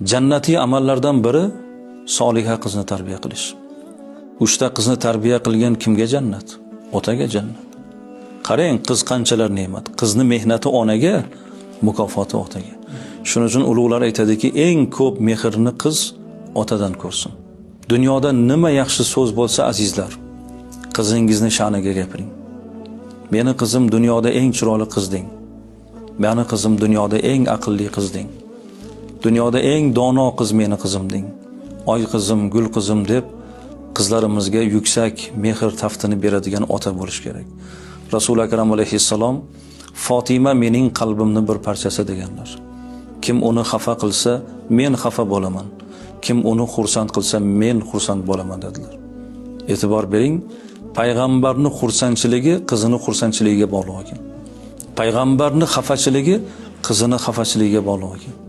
Jannatiy amallardan biri soliha qizni tarbiya qilish. 3 ta qizni tarbiya qilgan kimga jannat? Otaga jannat. Qarang, qiz qanchalar ne'mat. Qizni mehnati onaga, mukofoti otaga. Shuning uchun ulug'lar aytadiki, eng ko'p mehrni qiz otadan ko'rsin. Dunyoda nima yaxshi so'z bo'lsa azizlar, qizingizni sha'niga gapiring. Meni qizim dunyoda eng chiroyli qiz deng. Meni qizim dunyoda eng aqlli qiz deng. Dunyoda eng dono qiz meni qizim deng. Oy qizim, gul qizim deb qizlarimizga yuksak mehr taftini beradigan ota bo'lish kerak. Rasul akram alayhissalom Fatima mening qalbimning bir parchasi deganlar. Kim uni xafa qilsa, men xafa bo'laman. Kim uni xursand qilsa, men xursand bo'laman dedilar. E'tibor bering, payg'ambarning xursandchiligi qizini xursandchiligiga bog'liq ekan. Payg'ambarning xafachiligi qizini xafachiligiga bog'liq ekan.